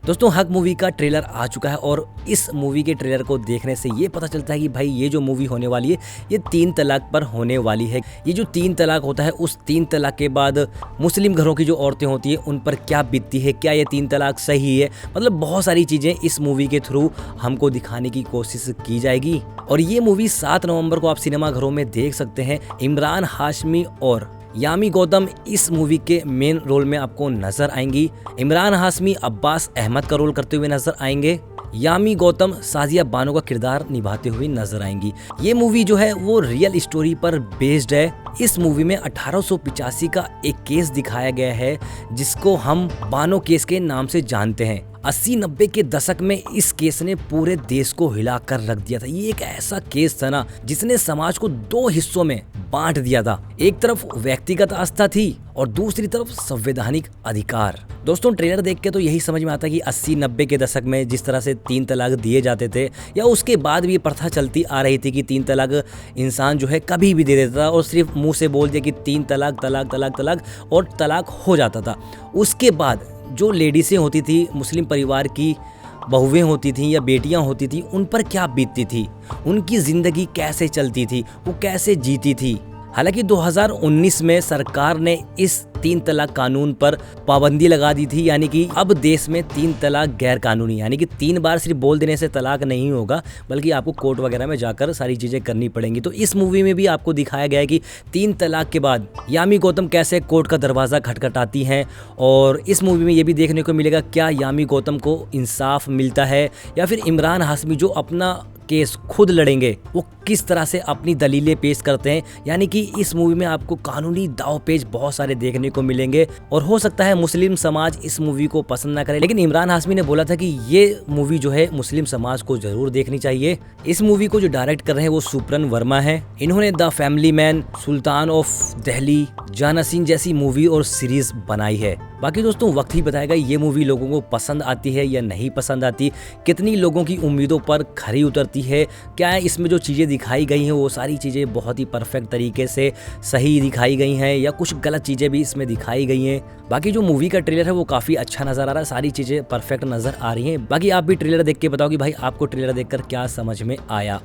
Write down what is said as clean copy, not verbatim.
दोस्तों हक मूवी का ट्रेलर आ चुका है और इस मूवी के ट्रेलर को देखने से ये पता चलता है कि भाई ये जो मूवी होने वाली है ये 3 तलाक पर होने वाली है। ये जो 3 तलाक होता है उस 3 तलाक के बाद मुस्लिम घरों की जो औरतें होती हैं उन पर क्या बीतती है, क्या ये 3 तलाक सही है, मतलब बहुत सारी चीज़ें इस मूवी के थ्रू हमको दिखाने की कोशिश की जाएगी। और ये मूवी 7 नवंबर को आप सिनेमा घरों में देख सकते हैं। इमरान हाशमी और यामी गौतम इस मूवी के मेन रोल में आपको नजर आएंगी। इमरान हाशमी अब्बास अहमद का रोल करते हुए नजर आएंगे। यामी गौतम साजिया बानो का किरदार निभाते हुए नजर आएंगी। ये मूवी जो है वो रियल स्टोरी पर बेस्ड है। इस मूवी में 1885 का एक केस दिखाया गया है जिसको हम बानो केस के नाम से जानते हैं। 80-90 के दशक में इस केस ने पूरे देश को हिलाकर रख दिया था। ये एक ऐसा केस था ना जिसने समाज को 2 हिस्सों में बांट दिया था। एक तरफ व्यक्तिगत आस्था थी और दूसरी तरफ संवैधानिक अधिकार। दोस्तों ट्रेलर देख के तो यही समझ में आता है कि 80-90 के दशक में जिस तरह से 3 तलाक दिए जाते थे या उसके बाद भी प्रथा चलती आ रही थी कि 3 तलाक इंसान जो है कभी भी दे देता था और सिर्फ मुंह से बोल दिया कि 3 तलाक तलाक तलाक तलाक और तलाक हो जाता था। उसके बाद जो लेडीसें होती थी, मुस्लिम परिवार की बहुएं होती थीं या बेटियां होती थीं, उन पर क्या बीतती थी, उनकी ज़िंदगी कैसे चलती थी, वो कैसे जीती थी। हालांकि 2019 में सरकार ने इस 3 तलाक कानून पर पाबंदी लगा दी थी, यानी कि अब देश में 3 तलाक गैर कानूनी, यानी कि 3 बार सिर्फ बोल देने से तलाक नहीं होगा बल्कि आपको कोर्ट वगैरह में जाकर सारी चीज़ें करनी पड़ेंगी। तो इस मूवी में भी आपको दिखाया गया है कि 3 तलाक के बाद यामी गौतम कैसे कोर्ट का दरवाज़ा खटखटाती हैं। और इस मूवी में ये भी देखने को मिलेगा क्या यामी गौतम को इंसाफ मिलता है या फिर इमरान हाशमी जो अपना केस खुद लड़ेंगे वो किस तरह से अपनी दलीलें पेश करते हैं। यानी कि इस मूवी में आपको कानूनी दांव-पेच बहुत सारे देखने को मिलेंगे और हो सकता है मुस्लिम समाज इस मूवी को पसंद ना करे, लेकिन इमरान हाशमी ने बोला था कि ये मूवी जो है मुस्लिम समाज को जरूर देखनी चाहिए। इस मूवी को जो डायरेक्ट कर रहे हैं वो सुप्रन वर्मा है। इन्होंने the family man, Sultan of Delhi, जानसीन जैसी मूवी और सीरीज बनाई है। बाकी दोस्तों वक्त ही बताएगा ये मूवी लोगों को पसंद आती है या नहीं पसंद आती, कितनी लोगों की उम्मीदों पर खरी उतरती है, क्या इसमें जो चीज़ें दिखाई गई हैं वो सारी चीज़ें बहुत ही परफेक्ट तरीके से सही दिखाई गई हैं या कुछ गलत चीज़ें भी इसमें दिखाई गई हैं। बाकी जो मूवी का ट्रेलर है वो काफ़ी अच्छा नज़र आ रहा है, सारी चीज़ें परफेक्ट नज़र आ रही हैं। बाकी आप भी ट्रेलर देख के बताओ कि भाई आपको ट्रेलर देखकर क्या समझ में आया।